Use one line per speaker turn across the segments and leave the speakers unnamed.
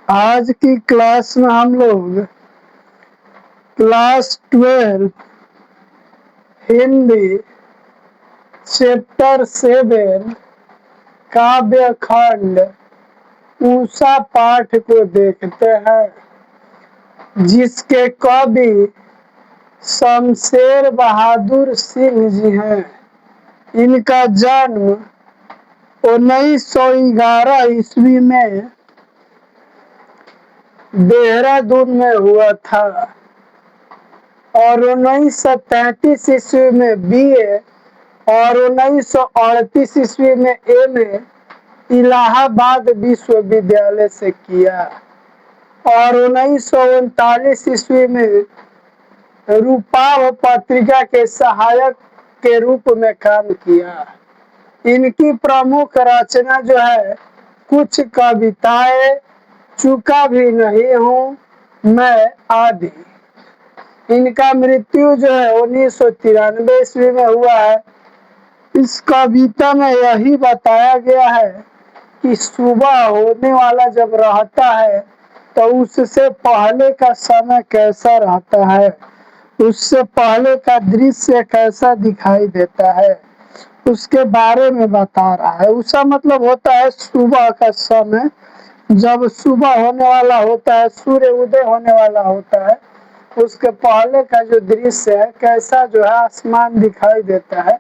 आज की क्लास में हम लोग क्लास 12 हिंदी चैप्टर 7 काव्य खंड ऊषा पाठ को देखते हैं, जिसके कवि शमशेर बहादुर सिंह जी हैं। इनका जन्म 1911 ईस्वी में देहरादून में हुआ था और 1933 ईस्वी में BA और 1938 ईस्वी में MA इलाहाबाद विश्वविद्यालय से किया और 1939 ईस्वी में रूपाव पत्रिका के सहायक के रूप में काम किया। इनकी प्रमुख रचना जो है कुछ कविताएं, चूका भी नहीं हूँ मैं आदि। इनका मृत्यु जो है 1993 ईस्वी में हुआ है। इस कविता में यही बताया गया है कि सुबह होने वाला जब रहता है तो उससे पहले का समय कैसा रहता है, उससे पहले का दृश्य कैसा दिखाई देता है, उसके बारे में बता रहा है। उसका मतलब होता है सुबह का समय, जब सुबह होने वाला होता है, सूर्य उदय होने वाला होता है, उसके पहले का जो दृश्य है कैसा जो है आसमान दिखाई देता है,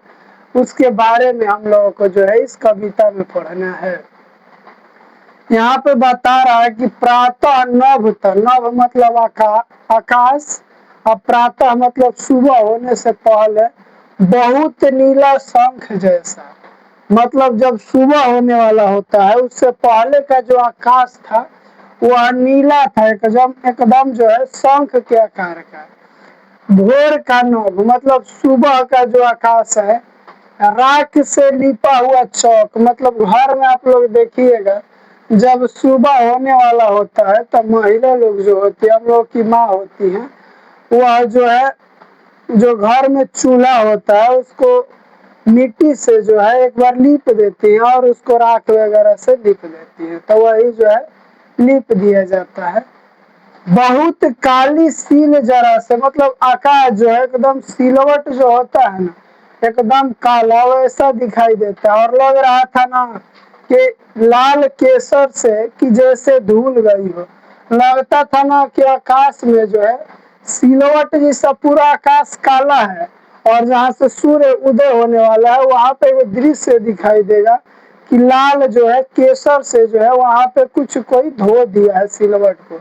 उसके बारे में हम लोगों को जो है इस कविता में पढ़ना है। यहाँ पे बता रहा है कि प्रातः नभ, नभ मतलब आकाश, और प्रातः मतलब सुबह होने से पहले बहुत नीला शंख जैसा, मतलब जब सुबह होने वाला होता है उससे पहले का जो आकाश था वह नीला था, एकदम जो है शंख के आकार का। भोर का नभ मतलब सुबह का जो आकाश है, राख से लिपा हुआ चौक, मतलब घर में आप लोग देखिएगा जब सुबह होने वाला होता है तो महिला लोग जो होती है, हम लोग की माँ होती हैं, वह जो है जो घर में चूल्हा होता है उसको मिट्टी से जो है एक बार लीप देती है और उसको राख वगैरह से लीप देती है, तो वही जो है लीप दिया जाता है। बहुत काली सील जरा से, मतलब आकाश जो है एकदम सिलवट जो होता है ना, एकदम काला वैसा दिखाई देता है और लग रहा था ना कि लाल केसर से कि जैसे धुल गई हो। लगता था ना कि आकाश में जो है सिलवट जैसा पूरा आकाश काला है और जहाँ से सूर्य उदय होने वाला है वहां पे वो दृश्य दिखाई देगा कि लाल जो है केसर से जो है वहां पे कुछ कोई धो दिया है सिलवट को,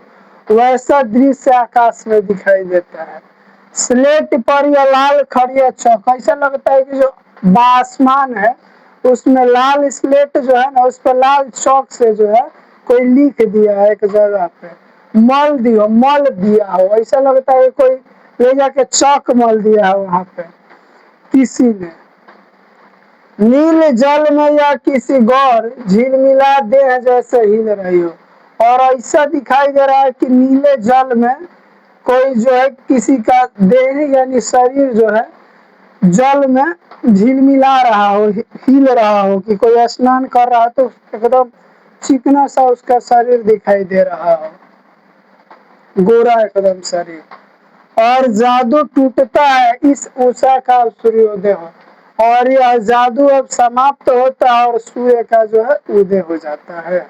वैसा दृश्य आकाश में दिखाई देता है। स्लेट पर यह लाल खड़िया चौक, ऐसा लगता है कि जो आसमान है उसमें लाल स्लेट जो है ना उस पर लाल चौक से जो है कोई लिख दिया है एक जगह पे, मल दिया हो, ऐसा लगता है कोई ले जाके चौक मल दिया है वहां पे किसी ने। नील जल में या किसी गौर झिलमिला देह जैसे हिल रही हो, और ऐसा दिखाई दे रहा है कि नीले जल में कोई जो है किसी का देह यानी शरीर जो है जल में झिलमिला रहा हो, हिल रहा हो, कि कोई स्नान कर रहा हो तो एकदम चिकना सा उसका शरीर दिखाई दे रहा हो, गोरा एकदम शरीर। और जादू टूटता है इस उषा का सूर्योदय हो, और यह जादू अब समाप्त होता है और सूर्य का जो है उदय हो जाता है।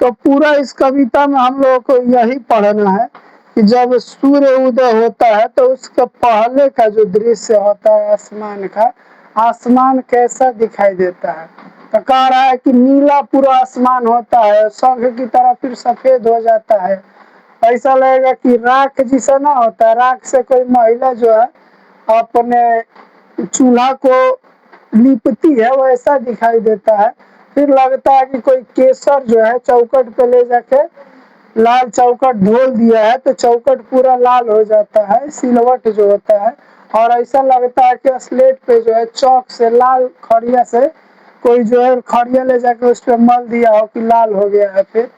तो पूरा इस कविता में हम लोगों को यही पढ़ना है कि जब सूर्य उदय होता है तो उसके पहले का जो दृश्य होता है आसमान का, आसमान कैसा दिखाई देता है। तो कह रहा है कि नीला पूरा आसमान होता है, शंख की तरह फिर सफेद हो जाता है, ऐसा लगेगा कि राख जैसा ना होता है, राख से कोई महिला जो है अपने चूल्हा को लिपती है वैसा दिखाई देता है। फिर लगता है कि कोई केसर जो है चौकट पे ले जाके लाल चौकट धोल दिया है तो चौकट पूरा लाल हो जाता है, सिलवट जो होता है, और ऐसा लगता है कि स्लेट पे जो है चौक से लाल खड़िया से कोई जो है खड़िया ले जाके उस पर मल दिया हो कि लाल हो गया है। फिर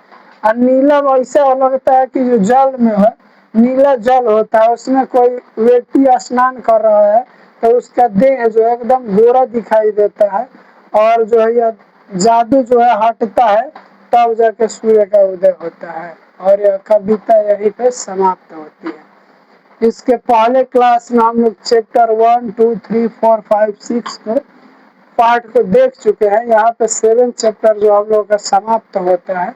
और नीला ऐसा लगता है कि जो जल में है नीला जल होता है, उसमें कोई व्यक्ति स्नान कर रहा है तो उसका देह जो है एकदम गोरा दिखाई देता है, और जो है यह जादू जो है हटता है तब जाके सूर्य का उदय होता है। और यह कविता यहीं पे समाप्त होती है। इसके पहले क्लास में हम लोग चैप्टर 1, 2, 3, 4, 5, 6 को पार्ट को देख चुके हैं। यहाँ पे 7 चैप्टर जो हम लोग का समाप्त होता है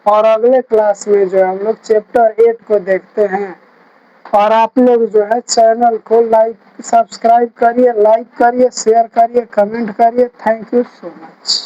और अगले क्लास में जो हम लोग चैप्टर 8 को देखते हैं। और आप लोग जो है चैनल को सब्सक्राइब करिए, लाइक करिए, शेयर करिए, कमेंट करिए। Thank you so much.